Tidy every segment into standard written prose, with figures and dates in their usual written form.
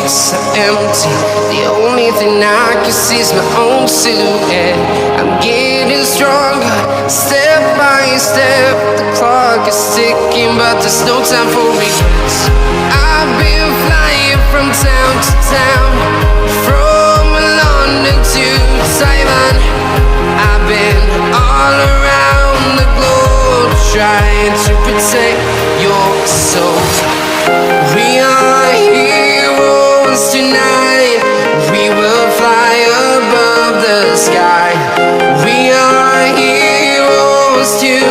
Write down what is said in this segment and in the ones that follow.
streets are empty. The only thing I can see is my own silhouette. I'm getting stronger, step by step. The clock is ticking, but there's no time for regrets. I've been flying from town to town, from London to Taiwan. I've been all around the globe, trying to protect your soul. We are heroes tonight. We will fly above the sky. We are heroes tonight.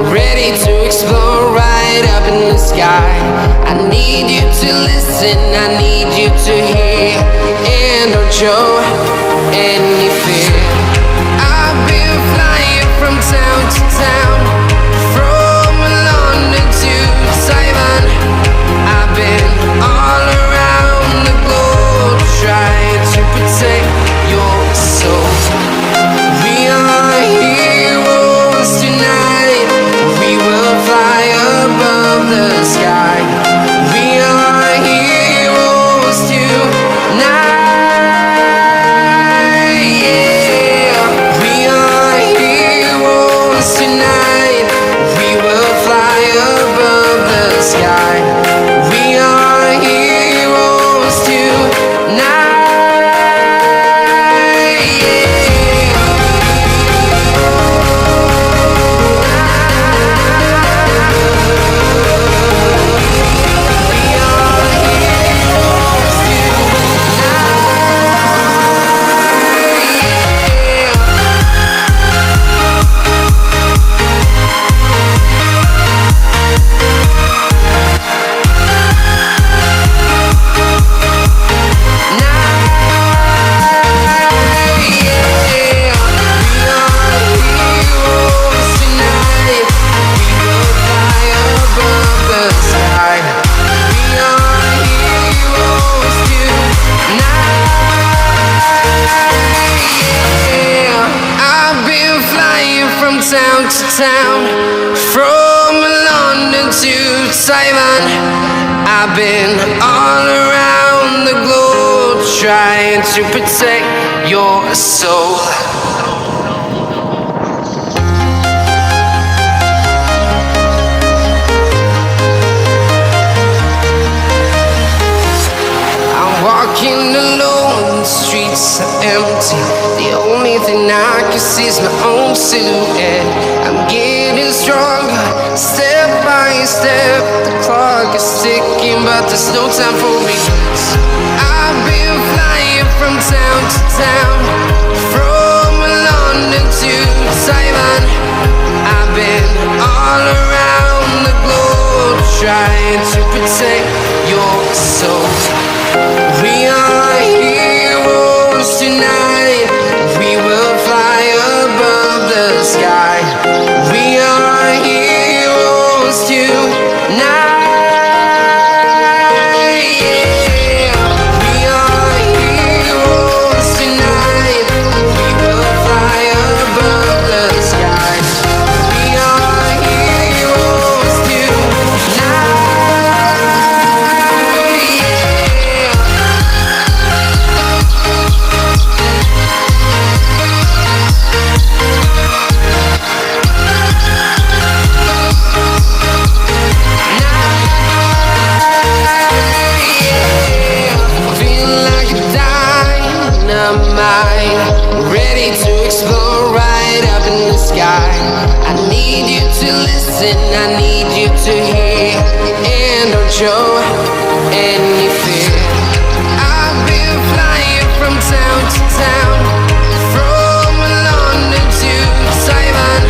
Ready to explore right up in the sky. I need you to listen, I need you to hear, and don't show any fear. I've been flying from town to town, from London to Taiwan. I've been all around the globe, trying to protect your soul. We are heroes tonight. We will fly above the sky. We are heroes tonight. Yeah, we are heroes tonight. We will fly above the sky. We are heroes tonight. Town to town, from London to Taiwan. I've been all around the globe, trying to protect your soul. I'm walking alone, the streets are empty. The only thing I can see is my own silhouette. I'm getting stronger, step by step. The clock is ticking, but there's no time for regrets. I've been flying from town to town, from London to Taiwan. I've been all around the globe, trying to protect your soul. We are heroes tonight. We will fly above the sky. We are heroes tonight. Yeah, we are heroes tonight. We will fly above the sky. We are heroes tonight. Ready to explore right up in the sky. I need you to listen, I need you to hear, and don't show any fear. I've been flying from town to town, from London to Taiwan.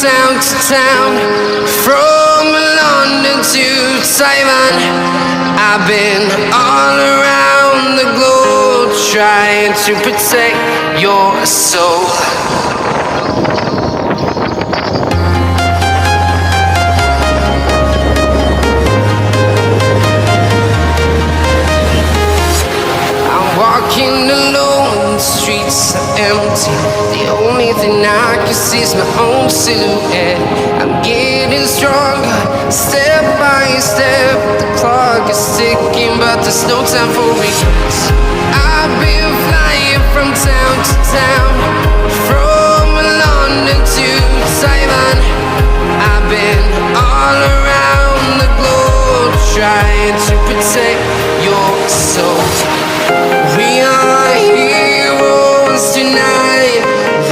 town to town, from London to Taiwan. I've been all around the globe trying to protect your soul. Walking alone, the streets are empty. The only thing I can see is my own silhouette. I'm getting stronger, step by step. The clock is ticking, but there's no time for regrets. I've been flying from town to town, from London to Taiwan. I've been all around the globe trying to protect your soul. We are heroes tonight.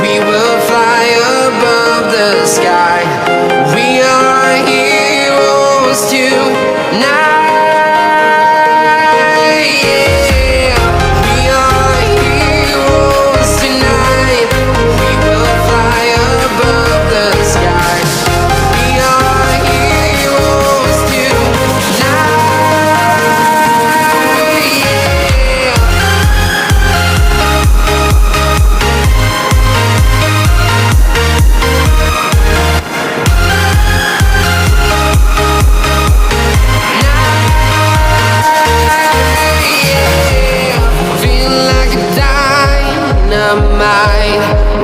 We will fly above the sky. We are heroes tonight. Yeah. We are heroes tonight. We will fly above the sky. We are heroes tonight.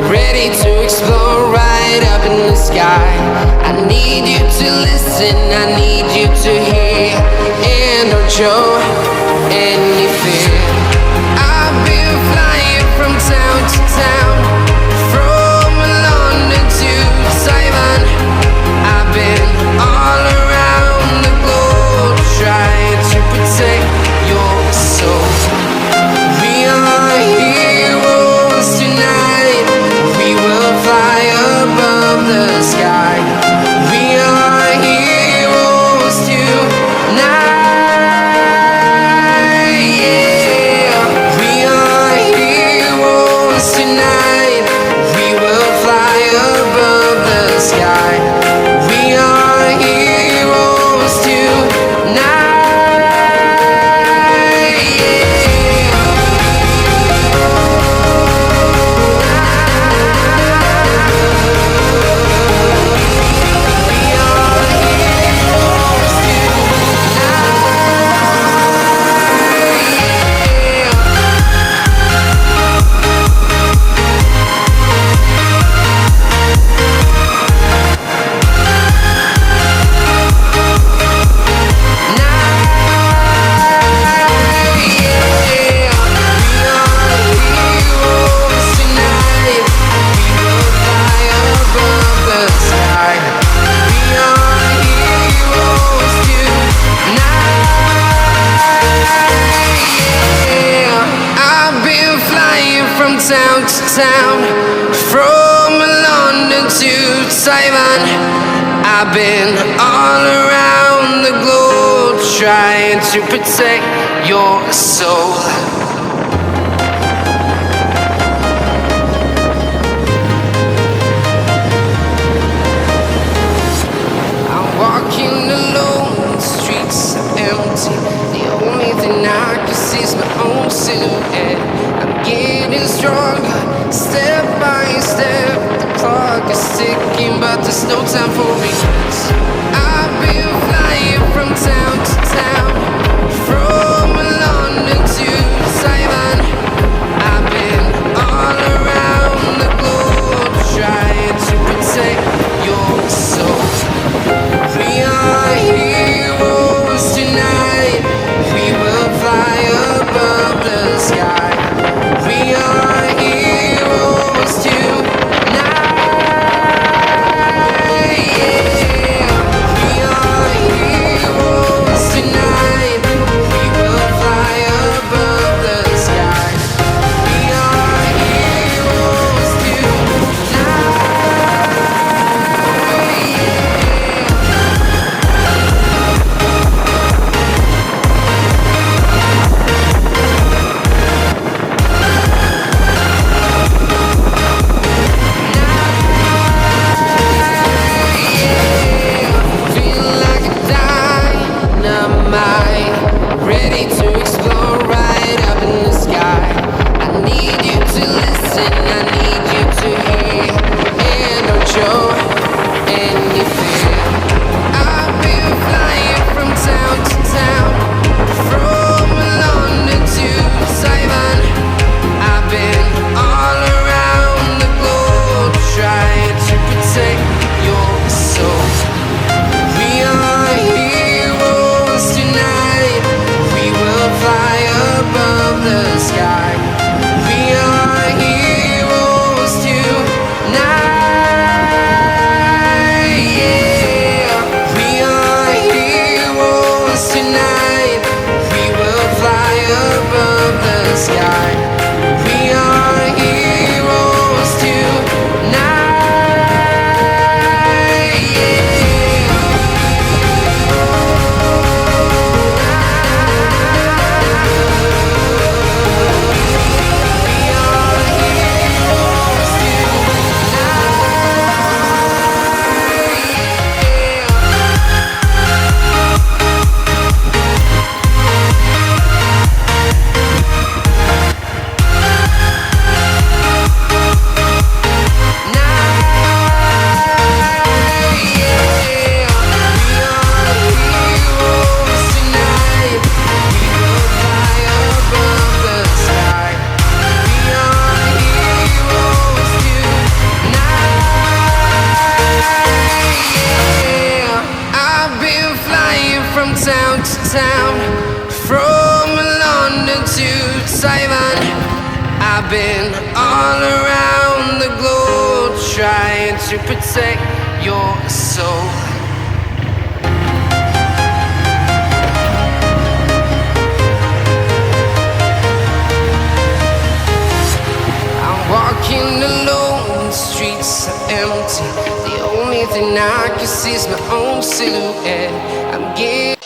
Ready to explore right up in the sky. I need you to listen, I need you to hear, and don't show any fear. I've been flying from town to town, from London to Taiwan. I've been all around the globe trying to protect your soul. We are heroes tonight. We will fly above the sky. We are heroes tonight. Yeah. We are heroes tonight. We will fly above the sky. We are heroes tonight. Town to town, from London to Taiwan. I've been all around the globe trying to protect your soul. I'm walking alone, the streets are empty. The only thing I can see is my own silhouette. I'm getting stronger, step by step. The clock is ticking, but there's no time for regrets. I've been flying from town to town, from London to Taiwan. I've been all around the globe trying to protect your soul. We are heroes tonight. We will fly above the sky. We are heroes tonight. Yeah. I've been all around the globe trying to protect your soul. I'm walking alone, the streets are empty. The only thing I can see is my own silhouette. I'm getting